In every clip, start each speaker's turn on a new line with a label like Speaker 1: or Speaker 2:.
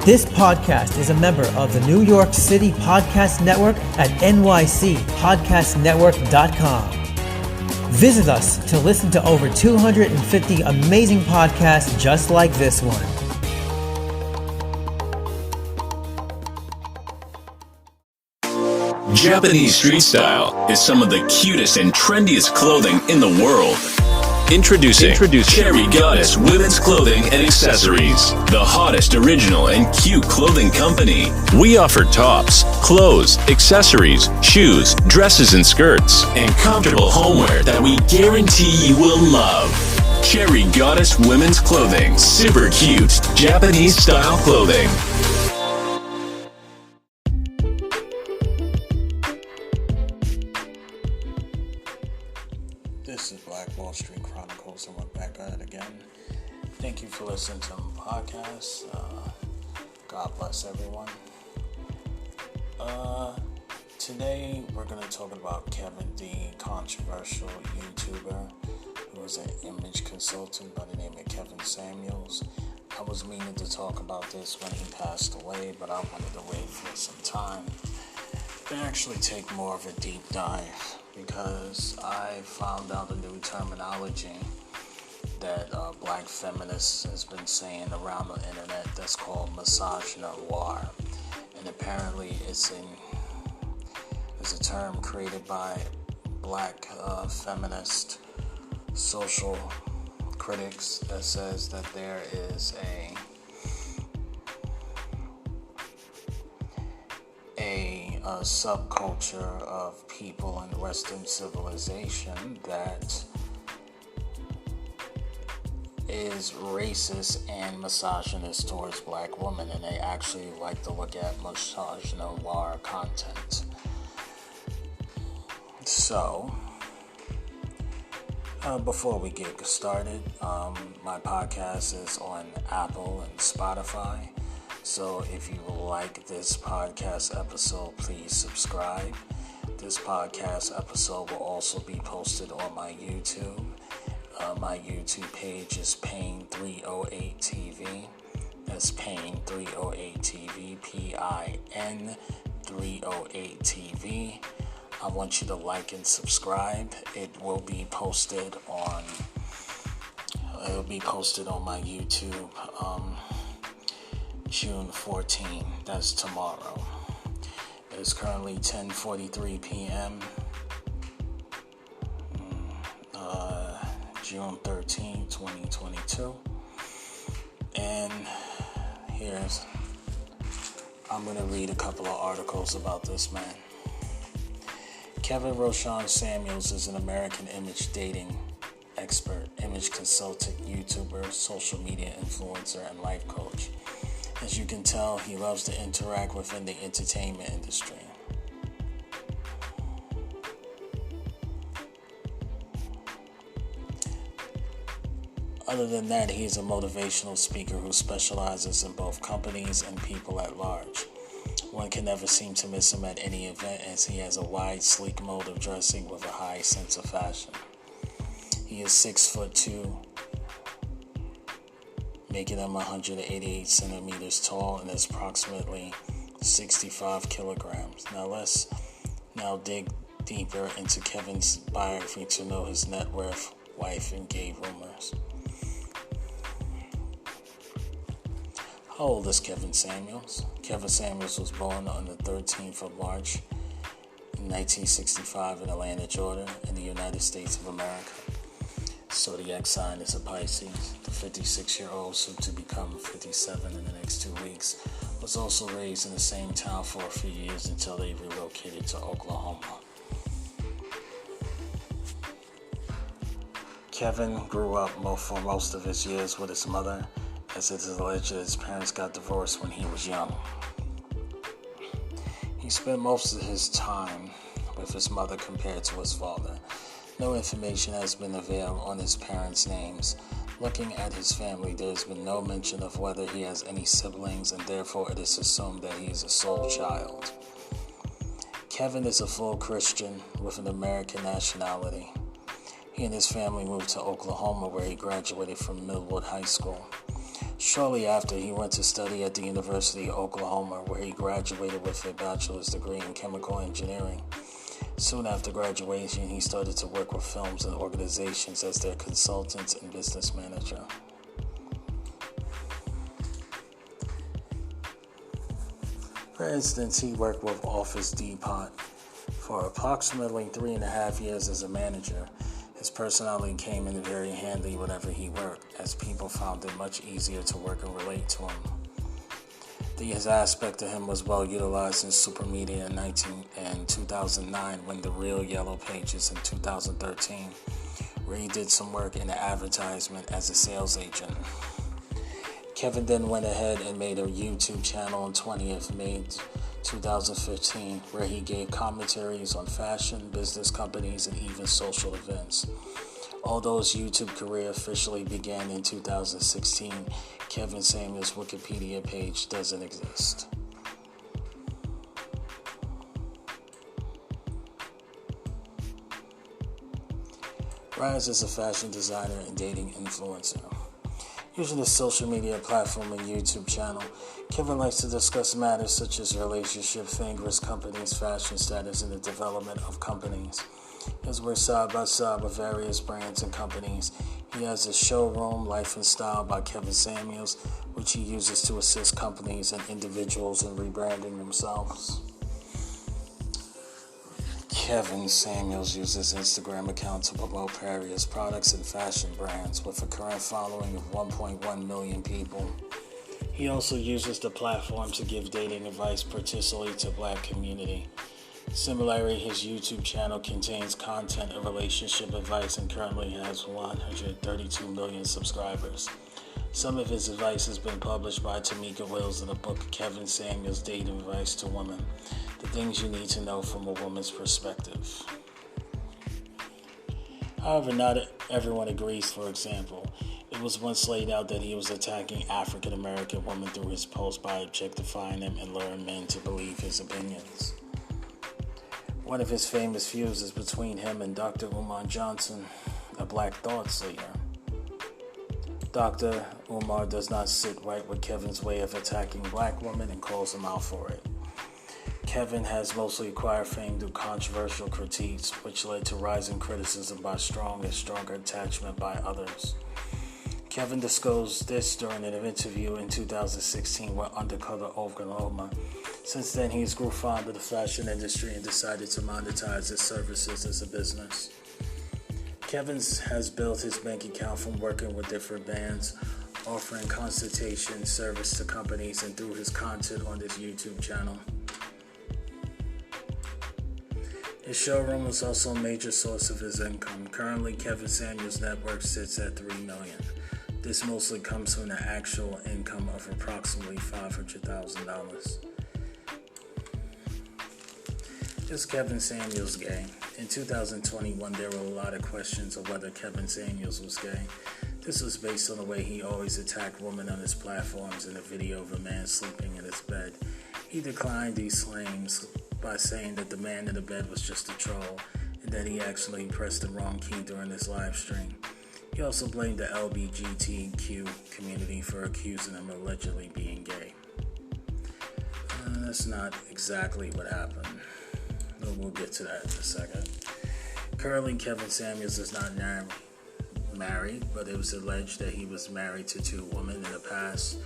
Speaker 1: This podcast is a member of the New York City Podcast Network at nycpodcastnetwork.com. Visit us to listen to over 250 amazing podcasts just like this one.
Speaker 2: Japanese street style is some of the cutest and trendiest clothing in the world. Introducing Cherry Goddess Women's Clothing and Accessories, the hottest original and cute clothing company. We offer tops, clothes, accessories, shoes, dresses and skirts, and comfortable homeware that we guarantee you will love. Cherry Goddess Women's Clothing, super cute Japanese style clothing.
Speaker 3: This is Black Wall Street Chronicles, and we're back at it again. Thank you for listening to my podcast. God bless everyone. Today we're going to talk about Kevin D, controversial YouTuber who is an image consultant by the name of Kevin Samuels. I was meaning to talk about this when he passed away, but I wanted to wait for some time to actually take more of a deep dive, because I found out a new terminology that black feminists has been saying around the internet that's called misogynoir. And apparently it's a term created by black feminist social critics that says that there is a subculture of people in Western civilization that is racist and misogynist towards black women, and they actually like to look at misogynoir content. So, before we get started, my podcast is on Apple and Spotify. So if you like this podcast episode, please subscribe. This podcast episode will also be posted on my YouTube. My YouTube page is Pain308TV. That's Pain308TV, PIN308TV. I want you to like and subscribe. It will be posted on my YouTube June 14. That's tomorrow. It is currently 10:43 p.m. June 13, 2022. And I'm going to read a couple of articles about this man. Kevin Roshan Samuels is an American image dating expert, image consultant, YouTuber, social media influencer, and life coach. As you can tell, he loves to interact within the entertainment industry. Other than that, he is a motivational speaker who specializes in both companies and people at large. One can never seem to miss him at any event, as he has a wide, sleek mode of dressing with a high sense of fashion. He is 6'2", making him 188 centimeters tall, and is approximately 65 kilograms. Now let's dig deeper into Kevin's biography to know his net worth, wife, and gay rumors. How old is Kevin Samuels? Kevin Samuels was born on the 13th of March in 1965 in Atlanta, Georgia, in the United States of America. Zodiac sign is a Pisces. The 56-year-old, soon to become 57 in the next 2 weeks, was also raised in the same town for a few years until they relocated to Oklahoma. Kevin grew up for most of his years with his mother, as it is alleged that his parents got divorced when he was young. He spent most of his time with his mother compared to his father. No information has been available on his parents' names. Looking at his family, there has been no mention of whether he has any siblings, and therefore it is assumed that he is a sole child. Kevin is a full Christian with an American nationality. He and his family moved to Oklahoma, where he graduated from Millwood High School. Shortly after, he went to study at the University of Oklahoma, where he graduated with a bachelor's degree in chemical engineering. Soon after graduation, he started to work with films and organizations as their consultant and business manager. For instance, he worked with Office Depot for approximately 3.5 years as a manager. His personality came in very handy whenever he worked, as people found it much easier to work and relate to him. This aspect of him was well utilized in super media in 2009, when the Real Yellow Pages in 2013, where he did some work in the advertisement as a sales agent. Kevin then went ahead and made a YouTube channel on 20th May 2015, where he gave commentaries on fashion, business companies, and even social events. Although his YouTube career officially began in 2016, Kevin Samuels' Wikipedia page doesn't exist. Rise as a fashion designer and dating influencer. Using his social media platform and YouTube channel, Kevin likes to discuss matters such as relationship, fingers, companies, fashion status, and the development of companies. He has worked side by side with various brands and companies. He has a showroom, Life and Style by Kevin Samuels, which he uses to assist companies and individuals in rebranding themselves. Kevin Samuels uses Instagram account to promote various products and fashion brands with a current following of 1.1 million people. He also uses the platform to give dating advice, particularly to Black community. Similarly, his YouTube channel contains content of relationship advice and currently has 132 million subscribers. Some of his advice has been published by Tamika Wills in the book Kevin Samuels' Dating Advice to Women: The Things You Need to Know from a Woman's Perspective. However, not everyone agrees. For example, it was once laid out that he was attacking African American women through his post by objectifying them and luring men to believe his opinions. One of his famous feuds is between him and Dr. Umar Johnson, a Black thought leader. Dr. Umar does not sit right with Kevin's way of attacking Black women and calls him out for it. Kevin has mostly acquired fame through controversial critiques, which led to rising criticism by strong and stronger attachment by others. Kevin disclosed this during an interview in 2016 with Undercover Oklahoma. Since then, he's grew fond of the fashion industry and decided to monetize his services as a business. Kevin has built his bank account from working with different bands, offering consultation service to companies, and through his content on his YouTube channel. His showroom is also a major source of his income. Currently, Kevin Samuels' net worth sits at $3 million. This mostly comes from the actual income of approximately $500,000. Is Kevin Samuels gay? In 2021, there were a lot of questions of whether Kevin Samuels was gay. This was based on the way he always attacked women on his platforms in a video of a man sleeping in his bed. He declined these claims by saying that the man in the bed was just a troll and that he actually pressed the wrong key during his live stream. He also blamed the LGBTQ community for accusing him of allegedly being gay. That's not exactly what happened. We'll get to that in a second. Currently, Kevin Samuels is not married, but it was alleged that he was married to 2 women in the past.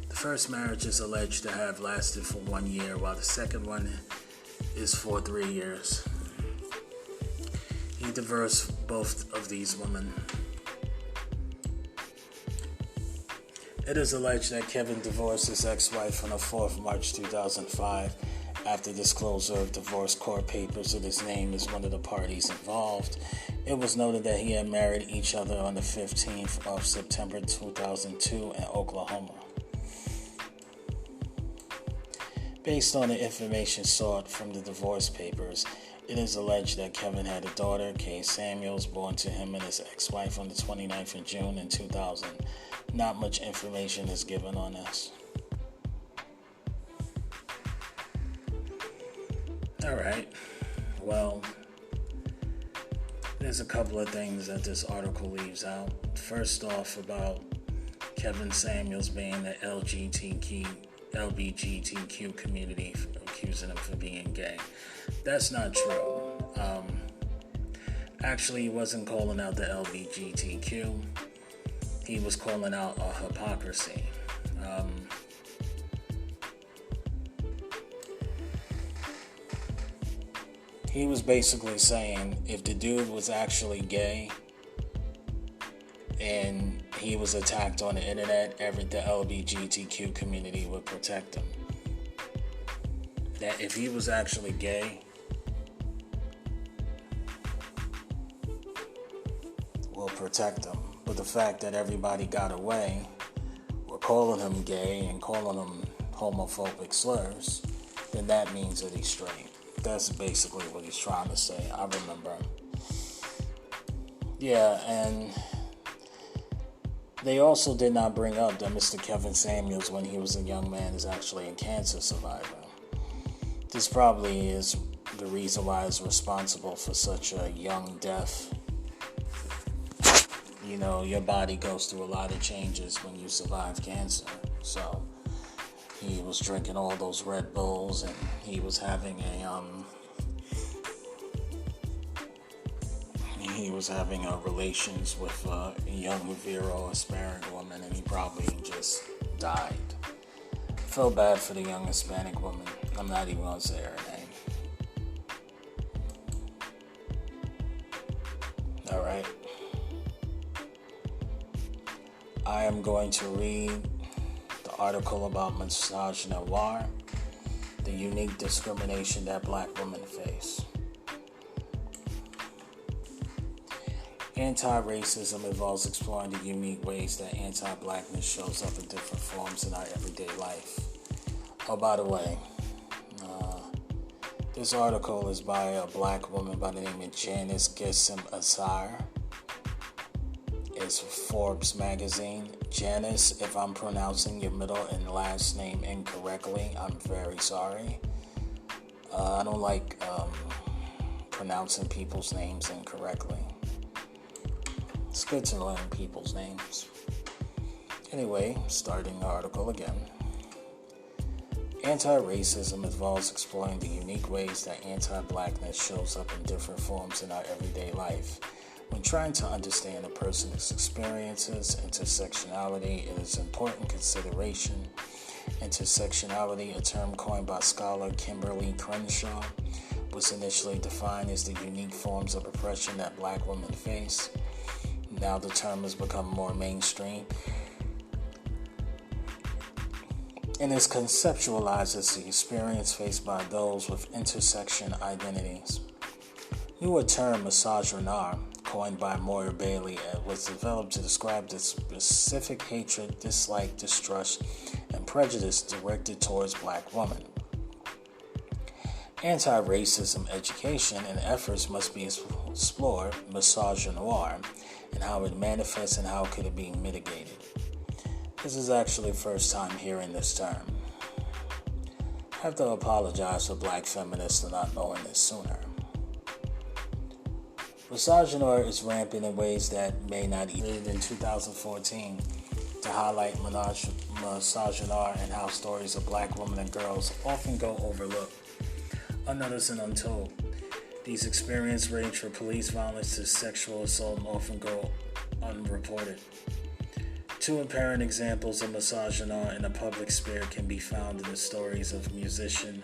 Speaker 3: The first marriage is alleged to have lasted for 1 year, while the second one is for 3 years. He divorced both of these women. It is alleged that Kevin divorced his ex-wife on the 4th of March 2005 after disclosure of divorce court papers with his name as one of the parties involved. It was noted that he had married each other on the 15th of September 2002 in Oklahoma. Based on the information sought from the divorce papers, it is alleged that Kevin had a daughter, Kay Samuels, born to him and his ex-wife on the 29th of June in 2000. Not much information is given on this. Alright, well, there's a couple of things that this article leaves out. First off, about Kevin Samuels being the LGBTQ community, accusing him for being gay. That's not true. Actually, he wasn't calling out the LGBTQ. He was calling out a hypocrisy. He was basically saying if the dude was actually gay and he was attacked on the internet, the LGBTQ community would protect him. That if he was actually gay, will protect him. But the fact that everybody got away with calling him gay and calling him homophobic slurs, then that means that he's straight. That's basically what he's trying to say. I remember. Yeah, and they also did not bring up that Mr. Kevin Samuels, when he was a young man, is actually a cancer survivor. This probably is the reason why he's responsible for such a young death. You know, your body goes through a lot of changes when you survive cancer. So he was drinking all those Red Bulls, and he was having relations with a young Vero Hispanic woman, and he probably just died. Feel bad for the young Hispanic woman. I'm not even gonna say her name. All right. I am going to read the article about misogyny, the unique discrimination that black women face. Anti-racism involves exploring the unique ways that anti-blackness shows up in different forms in our everyday life. Oh, by the way, this article is by a black woman by the name of Janice Gissim Asar. It's Forbes magazine. Janice, if I'm pronouncing your middle and last name incorrectly, I'm very sorry. I don't like pronouncing people's names incorrectly. It's good to learn people's names. Anyway, starting the article again. Anti-racism involves exploring the unique ways that anti-blackness shows up in different forms in our everyday life. When trying to understand a person's experiences, intersectionality is an important consideration. Intersectionality, a term coined by scholar Kimberly Crenshaw, was initially defined as the unique forms of oppression that black women face. Now the term has become more mainstream and is conceptualized as the experience faced by those with intersection identities. Newer term misogyny, coined by Moira Bailey, was developed to describe the specific hatred, dislike, distrust, and prejudice directed towards black women. Anti-racism education and efforts must be explored misogyny and how it manifests and how could it be mitigated. This is actually the first time hearing this term. I have to apologize for black feminists for not knowing this sooner. Misogyny is rampant in ways that may not even in 2014 to highlight misogyny and how stories of black women and girls often go overlooked, unnoticed and untold. These experiences range from police violence to sexual assault and often go unreported. Two apparent examples of misogyny in the public sphere can be found in the stories of musician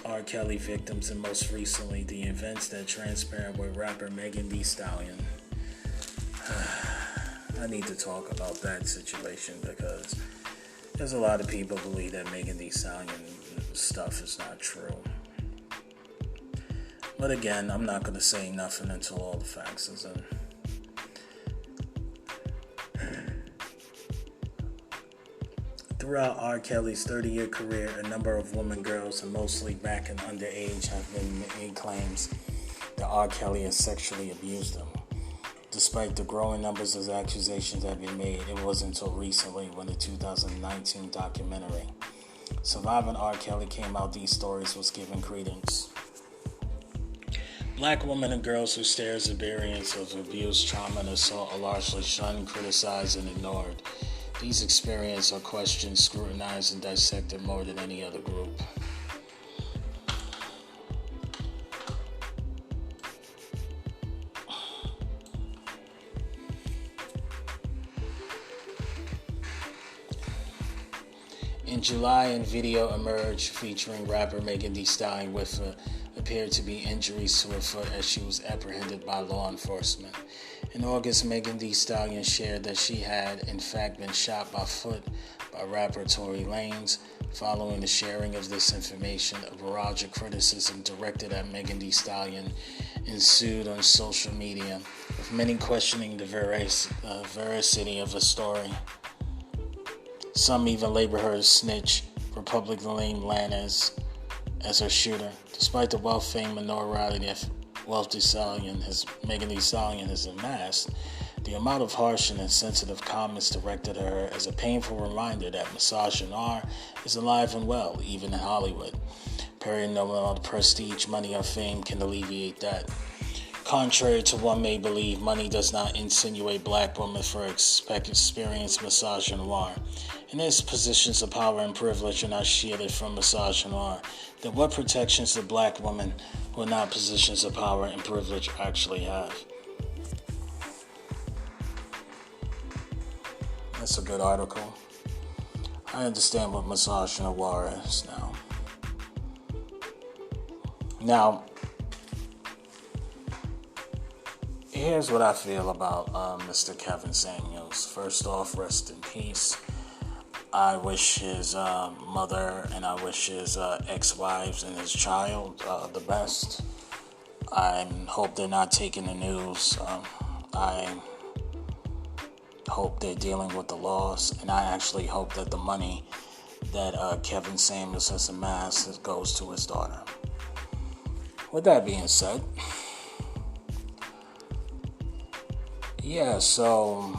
Speaker 3: R. Kelly victims and most recently the events that transpired with rapper Megan Thee Stallion. I need to talk about that situation because there's a lot of people who believe that Megan Thee Stallion stuff is not true. But again, I'm not going to say nothing until all the facts is in. Throughout R. Kelly's 30-year career, a number of women, girls, and mostly back and underage have been made claims that R. Kelly has sexually abused them. Despite the growing numbers of accusations that have been made, it wasn't until recently when the 2019 documentary Surviving R. Kelly came out, these stories was given credence. Black women and girls whose experience of abuse, trauma, and assault are largely shunned, criticized, and ignored. These experiences are questioned, scrutinized, and dissected more than any other group. In July, a video emerged featuring rapper Megan Thee Stallion with appeared to be injuries to her foot as she was apprehended by law enforcement. In August, Megan Thee Stallion shared that she had, in fact, been shot by foot by rapper Tory Lanez. Following the sharing of this information, a barrage of criticism directed at Megan Thee Stallion ensued on social media, with many questioning the veracity of the story. Some even label her a snitch for publicly naming Lanez as her shooter. Despite the wealth, fame, and notoriety that Megan Thee Stallion has amassed, the amount of harsh and insensitive comments directed at her as a painful reminder that misogyny is alive and well, even in Hollywood. Perry, no amount of prestige, money, or fame can alleviate that. Contrary to what may believe, money does not insinuate black women for experience misogyny. And as positions of power and privilege are not shielded from misogyny, then what protections do black women who are not positions of power and privilege actually have? That's a good article. I understand what misogyny is now. Now, here's what I feel about Mr. Kevin Samuels. First off, rest in peace. I wish his mother and I wish his ex-wives and his child the best. I hope they're not taking the news. I hope they're dealing with the loss, and I actually hope that the money that Kevin Samuels has amassed goes to his daughter. With that being said, so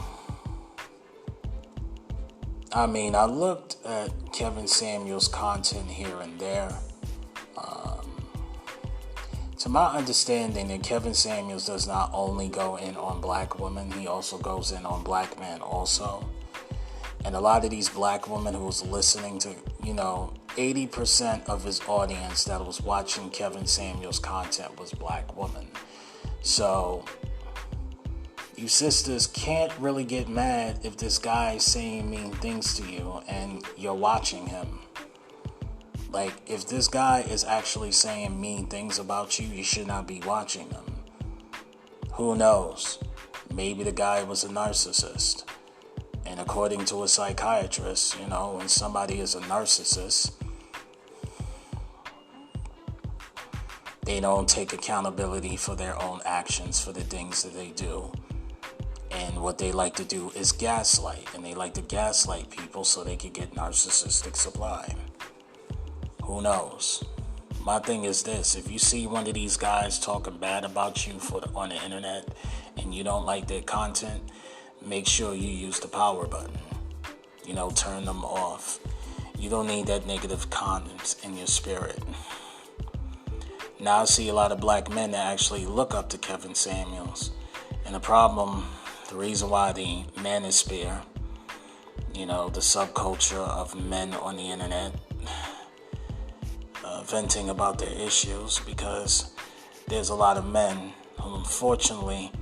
Speaker 3: I looked at Kevin Samuels' content here and there. To my understanding, that Kevin Samuels does not only go in on black women, he also goes in on black men also. And a lot of these black women who was listening to, 80% of his audience that was watching Kevin Samuels' content was black women. So you sisters can't really get mad if this guy is saying mean things to you and you're watching him. Like, if this guy is actually saying mean things about you, you should not be watching him. Who knows? Maybe the guy was a narcissist. And according to a psychiatrist, when somebody is a narcissist, they don't take accountability for their own actions, for the things that they do. And what they like to do is gaslight. And they like to gaslight people so they can get narcissistic supply. Who knows? My thing is this. If you see one of these guys talking bad about you on the internet and you don't like their content, make sure you use the power button. Turn them off. You don't need that negative comments in your spirit. Now I see a lot of black men that actually look up to Kevin Samuels. And the reason why the manosphere, the subculture of men on the internet, venting about their issues, because there's a lot of men who unfortunately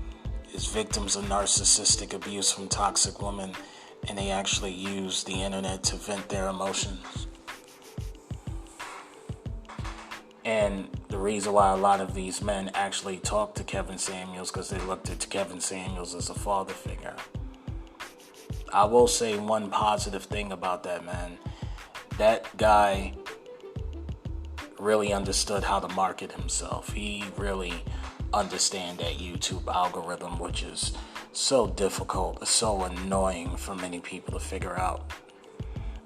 Speaker 3: is victims of narcissistic abuse from toxic women, and they actually use the internet to vent their emotions. And the reason why a lot of these men actually talk to Kevin Samuels, because they looked at Kevin Samuels as a father figure. I will say one positive thing about that man. That guy really understood how to market himself. He really understand that YouTube algorithm, which is so difficult, so annoying for many people to figure out.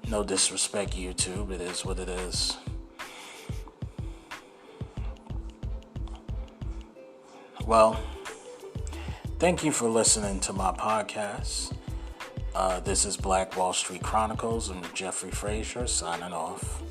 Speaker 3: No disrespect, YouTube. It is what it is. Well, thank you for listening to my podcast. This is Black Wall Street Chronicles and Jeffrey Frazier signing off.